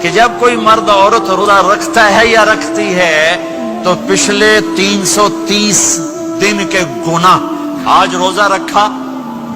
کہ جب کوئی مرد عورت روزہ رکھتا ہے یا رکھتی ہے تو پچھلے 330 دن کے گناہ، آج روزہ رکھا،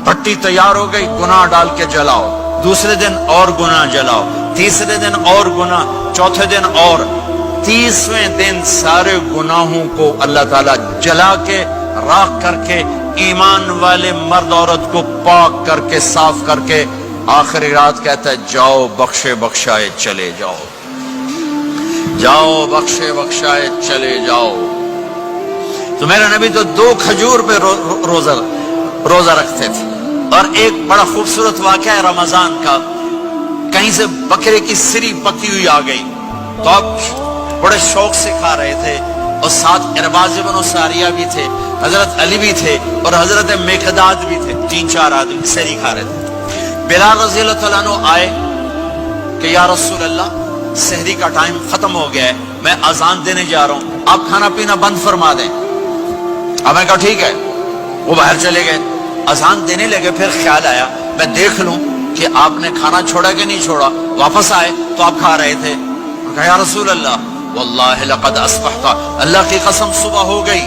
بھٹی تیار ہو گئی، گناہ ڈال کے جلاؤ، دوسرے دن اور گناہ جلاؤ، تیسرے دن اور گناہ، چوتھے دن اور، 30ویں دن سارے گناہوں کو اللہ تعالیٰ جلا کے راکھ کر کے ایمان والے مرد عورت کو پاک کر کے صاف کر کے آخری رات کہتا ہے جاؤ بخشے بخشائے چلے جاؤ، جاؤ بخشے بخشائے چلے جاؤ۔ تو میرے نبی تو 2 کھجور پہ روزہ رکھتے تھے۔ اور ایک بڑا خوبصورت واقعہ ہے رمضان کا، کہیں سے بکرے کی سری پکی ہوئی آ گئی تو آپ بڑے شوق سے کھا رہے تھے، اور ساتھ ارباز بن ساریہ بھی تھے، حضرت علی بھی تھے اور حضرت مقداد بھی تھے، 3-4 آدمی سری کھا رہے تھے۔ بلال رضی اللہ تعالیٰ عنہ آئے کہ یا رسول اللہ سحری کا ٹائم ختم ہو گیا ہے، میں اذان دینے جا رہا ہوں، آپ کھانا پینا بند فرما دیں۔ اب میں کہا ٹھیک ہے، وہ باہر چلے گئے، اذان دینے لگے، پھر خیال آیا میں دیکھ لوں کہ آپ نے کھانا چھوڑا کہ نہیں چھوڑا، واپس آئے تو آپ کھا رہے تھے۔ کہا یا رسول اللہ واللہ لقد اصبحت، اللہ کی قسم صبح ہو گئی۔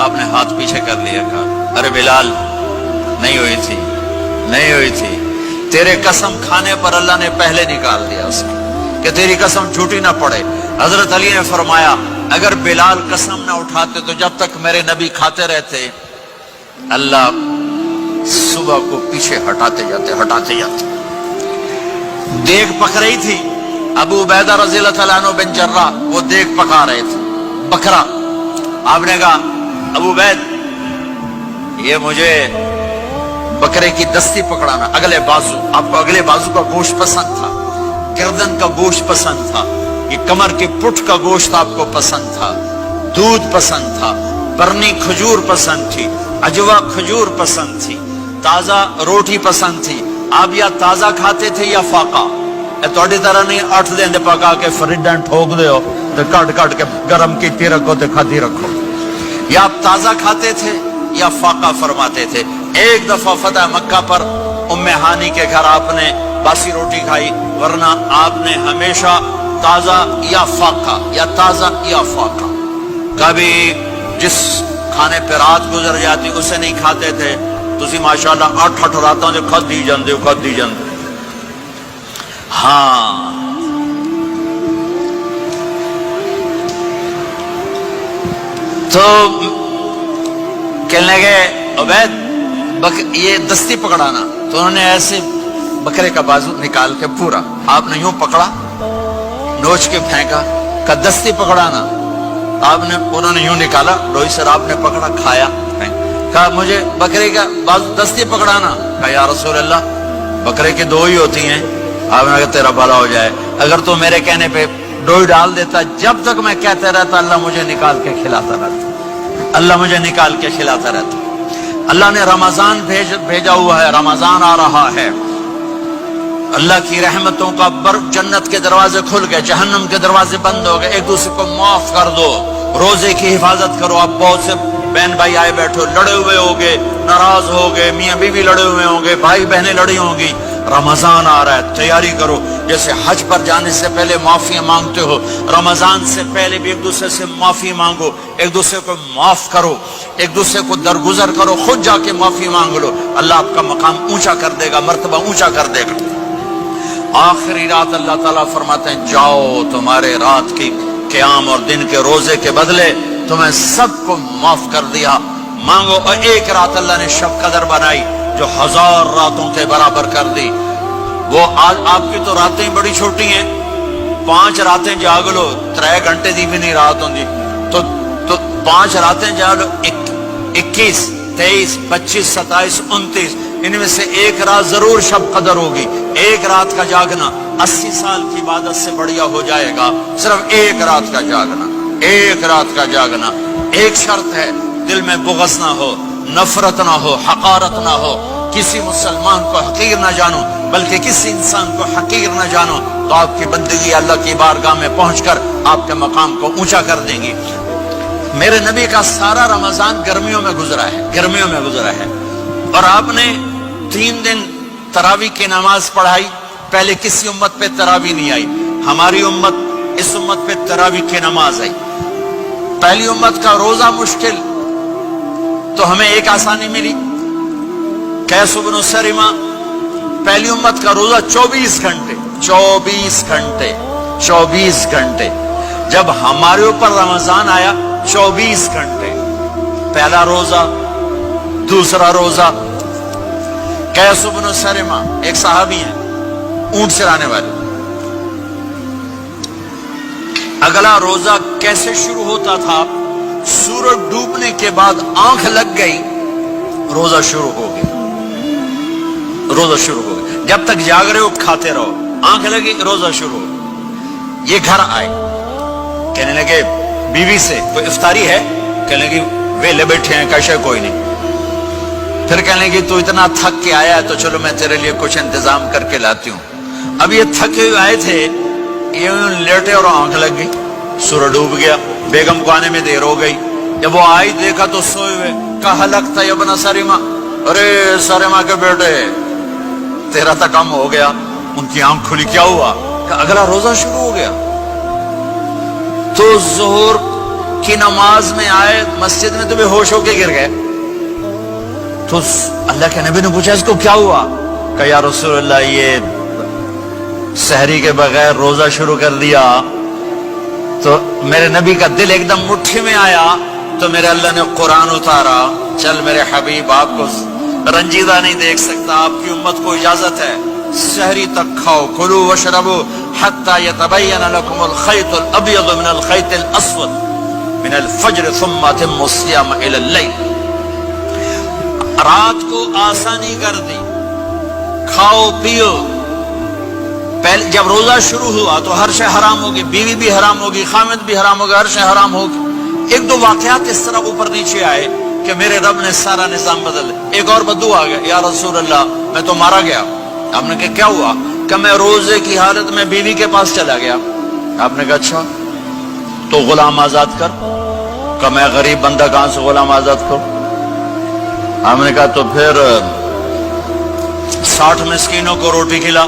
آپ نے ہاتھ پیچھے کر لیا، کہا ارے بلال نہیں ہوئی تھی، نہیں ہوئی تھی، تیرے قسم کھانے پر اللہ نے پہلے نکال دیا اس کی کہ تیری قسم جھوٹی نہ پڑے۔ حضرت علی نے فرمایا اگر بلال قسم نہ اٹھاتے تو جب تک میرے نبی کھاتے رہتے اللہ صبح کو پیچھے ہٹاتے جاتے۔ دیگ پک رہی تھی، ابو عبیدہ رضی اللہ تعالیٰ عنہ بن جراح وہ دیگ پکا رہے تھے، بکرا۔ آپ نے کہا ابو عبید یہ مجھے بکرے کی دستی پکڑانا، اگلے بازو، آپ کو اگلے بازو کا گوشت پسند تھا، گردن کا گوشت پسند تھا، یہ کمر کے پٹھ کا گوشت آپ کو پسند تھا، دودھ پسند تھا، برنی کھجور پسند تھی، عجوا کھجور پسند تھی، تازہ روٹی پسند تھی۔ آپ یا تازہ کھاتے تھے یا فاقہ، توڑی طرح نہیں 8 دن پکا کے فریڈن ٹھوک دے ہو تو کٹ کے گرم کی رکھو تو کھاتی رکھو، یا آپ تازہ کھاتے تھے یا فاقہ فرماتے تھے۔ ایک دفعہ فتح مکہ پر ام ہانی کے گھر آپ نے باسی روٹی کھائی، ورنہ آپ نے ہمیشہ تازہ یا فاقہ یا تازہ یا فاقہ، کبھی جس کھانے پہ رات گزر جاتی اسے نہیں کھاتے تھے۔ تسی ماشاءاللہ 8 راتوں جو کھد دی جاندے ہاں۔ تو کہنے لگے عبید یہ دستی پکڑانا، تو انہوں نے ایسے بکرے کا بازو نکال کے پورا آپ نے یوں پکڑا، نوچ کے پھینکا، کہ دستی پکڑانا، انہوں نے یوں نکالا ڈوئی سر، آپ نے پکڑا، کھایا، کہا مجھے بکرے کا بازو دستی پکڑانا۔ کہا یا رسول اللہ بکرے کی 2 ہی ہوتی ہیں۔ آپ نے کہا تیرا بھلا ہو جائے، اگر تو میرے کہنے پہ ڈوئی ڈال دیتا، جب تک میں کہتے رہتا اللہ مجھے نکال کے کھلاتا رہتا، اللہ مجھے نکال کے کھلاتا رہتا۔ اللہ نے رمضان بھیجا ہوا ہے، رمضان آ رہا ہے، اللہ کی رحمتوں کا جنت کے دروازے کھل گئے، جہنم کے دروازے بند ہو گئے، ایک دوسرے کو معاف کر دو، روزے کی حفاظت کرو۔ اب بہت سے بہن بھائی آئے بیٹھو، لڑے ہوئے ہوگے، ناراض ہوگے، میاں بیوی لڑے ہوئے ہوں گے، بھائی بہنیں لڑی ہوں گی۔ رمضان آ رہا ہے، تیاری کرو، جیسے حج پر جانے سے پہلے معافی مانگتے ہو، رمضان سے پہلے بھی ایک دوسرے سے معافی مانگو، ایک دوسرے کو معاف کرو، ایک دوسرے کو درگزر کرو، خود جا کے معافی مانگ لو، اللہ آپ کا مقام اونچا کر دے گا، مرتبہ اونچا کر دے گا۔ آخری رات اللہ تعالیٰ فرماتے ہیں جاؤ، تمہارے رات کی قیام اور دن کے روزے کے بدلے تمہیں سب کو معاف کر دیا، مانگو۔ اور ایک رات اللہ نے شب قدر بنائی جو 1000 راتوں کے برابر کر دی۔ وہ آج آپ کی تو راتیں بڑی چھوٹی ہیں، 5 راتیں جاگ لو، 3 گھنٹے دی بھی نہیں رات ہوں، تو 5 راتیں جاگ لو، 21 23 25 27 29، ان میں سے ایک رات ضرور شب قدر ہوگی۔ ایک رات کا جاگنا 80 سال کی عبادت سے بڑھیا ہو جائے گا، صرف ایک رات کا جاگنا، ایک رات کا جاگنا۔ ایک شرط ہے، دل میں بغض نہ ہو، نفرت نہ ہو، حقارت نہ ہو، کسی مسلمان کو حقیر نہ جانو، بلکہ کسی انسان کو حقیر نہ جانو، تو آپ کی بندگی اللہ کی بارگاہ میں پہنچ کر آپ کے مقام کو اونچا کر دیں گی۔ میرے نبی کا سارا رمضان گرمیوں میں گزرا ہے، اور آپ نے 3 دن تراویح کی نماز پڑھائی، پہلے کسی امت پہ تراویح نہیں آئی۔ ہماری امت اس امت پہ تراویح کی نماز آئی. پہلی امت کا روزہ مشکل تو ہمیں ایک آسانی ملی. قیس بن سرمہ پہلی امت کا روزہ 24 گھنٹے 24 گھنٹے 24 گھنٹے. جب ہمارے اوپر رمضان آیا 24 گھنٹے. پہلا روزہ دوسرا روزہ. قیس بن سرمہ ایک صحابی ہیں اونٹ چرانے والے. اگلا روزہ کیسے شروع ہوتا تھا؟ سورج ڈوبنے کے بعد آنکھ لگ گئی روزہ شروع ہو گیا. روزہ شروع ہو گیا. جب تک جاگ رہے ہو کھاتے رہو. آنکھ لگی روزہ شروع ہو. یہ گھر آئے کہنے لگے بیوی سے کوئی افطاری ہے؟ کہنے لگے ویلے بیٹھے ہیں کیسے کوئی نہیں. پھر کہنے لگے تو اتنا تھک کے آیا ہے تو چلو میں تیرے لیے کچھ انتظام کر کے لاتی ہوں. اب یہ تھکے ہوئے آئے تھے یہ لیٹے اور آنکھ لگ گئی. سورج ڈوب گیا. بیگم کو آنے میں دیر ہو گئی. جب وہ آئی دیکھا تو سوئے ہوئے. کہا لگتا ہے ابن سرمہ. ارے سرمہ کے بیٹے تیرا تو کم ہو گیا. ان کی آنکھ کھلی. کیا ہوا؟ کہ اگلا روزہ شروع ہو گیا. تو ظہر کی نماز میں آئے مسجد میں تو بے ہوش ہو کے گر گئے. تو اللہ کے نبی نے پوچھا اس کو کیا ہوا؟ کہ یا رسول اللہ یہ سحری کے بغیر روزہ شروع کر دیا. تو میرے نبی کا دل ایک دم مٹھی میں آیا. تو میرے اللہ نے قرآن اتارا. چل میرے حبیب آپ کو رنجیدہ نہیں دیکھ سکتا. آپ کی امت کو اجازت ہے سحری تک کھاؤ. کلوا واشربوا حتی یتبین لکم الخیط الابیض من الخیط الاسود من الفجر ثم اتموا الصیام الی اللیل. رات کو آسانی کر دی. کھاؤ پیو. پہلے جب روزہ شروع ہوا تو ہر شے حرام ہوگی. بیوی بھی حرام ہوگی, خامد بھی حرام ہوگا, ہر شے حرام ہوگی. ایک دو واقعات اس طرح اوپر نیچے آئے کہ میرے رب نے سارا نظام بدل. ایک اور بدو آ گیا. یا رسول اللہ میں تو مارا گیا. آپ نے کہا کیا ہوا؟ کہ میں روزے کی حالت میں بیوی کے پاس چلا گیا. آپ نے کہا اچھا تو غلام آزاد کر. کہ میں غریب بندہ کہاں سے غلام آزاد کروں؟ آپ نے کہا تو پھر 60 مسکینوں کو روٹی کھلا.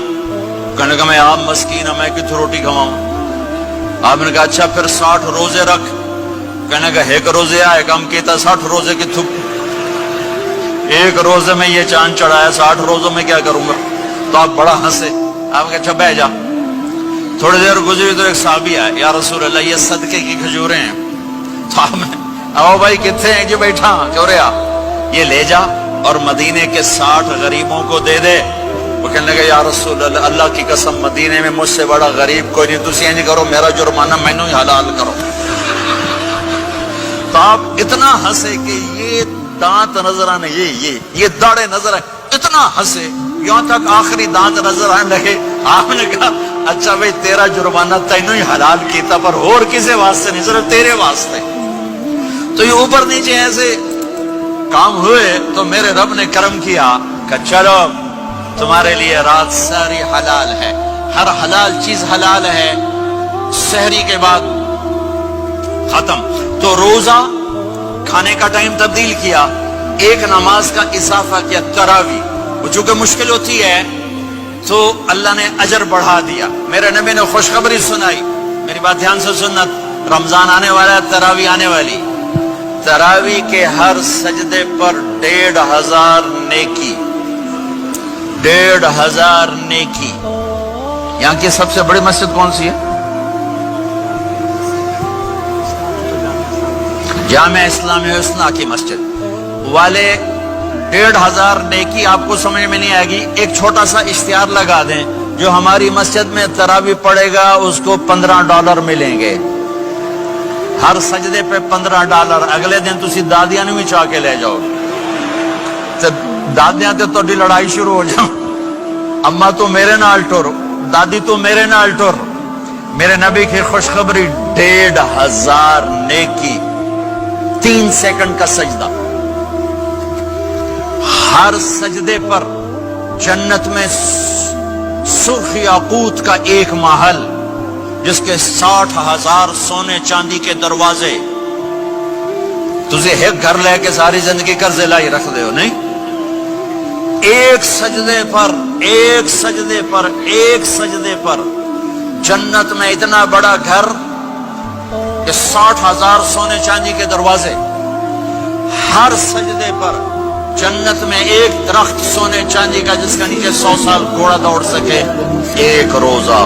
کہنے کا میں آپ مسکین ہوں میں کتوں روٹی کھواؤں؟ آپ نے کہا اچھا پھر 60 روزے رکھ. کہنے کا ایک روزے آئے کم کیتا 60 روزے کی تھپ. ایک روزے میں یہ چاند چڑھایا 60 روزوں میں کیا کروں گا؟ تو آپ بڑا ہنسے. آپ نے کہا اچھا بہ جا. تھوڑی دیر گزری تو ایک صحابی آئے. یا رسول اللہ یہ صدقے کی کھجوریں ہیں. تو آپ نے آؤ بھائی کتنے ہیں؟ جو بیٹھا کیوں رہے آپ یہ لے جا اور مدینے کے 60 غریبوں کو دے دے. وہ کہنے لگا یا رسول اللہ اللہ کی قسم مدینے میں مجھ سے بڑا غریب کوئی نہیں. تسی یہ نہیں کرو میرا جرمانہ مینوں ہی حلال کرو. تو آپ اتنا ہنسے کہ یہ دانت نظر آنے یہ داڑے نظر آئے. اتنا ہنسے یہاں تک آخری دانت نظر آنے لگے. آپ نے کہا اچھا بھائی تیرا جرمانہ تینوں ہی حلال کیتا پر اور کسی واسطے نہیں صرف تیرے واسطے. تو یہ اوپر نیچے ایسے کام ہوئے تو میرے رب نے کرم کیا کہ چلو تمہارے لیے رات ساری حلال ہے. ہر حلال چیز حلال ہے. سحری کے بعد ختم. تو روزہ کھانے کا ٹائم تبدیل کیا. ایک نماز کا اضافہ کیا تراویح. وہ چونکہ مشکل ہوتی ہے تو اللہ نے اجر بڑھا دیا. میرے نبی نے خوشخبری سنائی. میری بات دھیان سے سننا. رمضان آنے والا ہے, تراویح آنے والی. تراویح کے ہر سجدے پر 1500 نیکی. 1500 نیکی. یہاں کی سب سے بڑی مسجد کون سی ہے؟ جامع اسلامی حسنہ کی مسجد والے. 1500 نیکی آپ کو سمجھ میں نہیں آئے گی. ایک چھوٹا سا اشتہار لگا دیں جو ہماری مسجد میں تراویح پڑے گا اس کو $15 ملیں گے. ہر سجدے پہ $15. اگلے دن تسی دادیاں نے بھی چاہ کے لے جاؤ. دادیاں تے تو لڑائی شروع ہو جاؤ. اما تو میرے نال ٹر, دادی تو میرے نال ٹر. میرے نبی کی خوشخبری 1500 نیکی. 3 سیکنڈ کا سجدہ. ہر سجدے پر جنت میں سرخ یاقوت کا ایک محل جس کے 60,000 سونے چاندی کے دروازے. تجھے ایک گھر لے کے ساری زندگی قرضے لائی رکھ دے ہو نہیں. ایک سجدے پر جنت میں اتنا بڑا گھر کہ 60,000 سونے چاندی کے دروازے، ہر سجدے پر جنت میں ایک درخت سونے چاندی کا جس کا نیچے 100 سال گھوڑا دوڑ سکے، ایک روزہ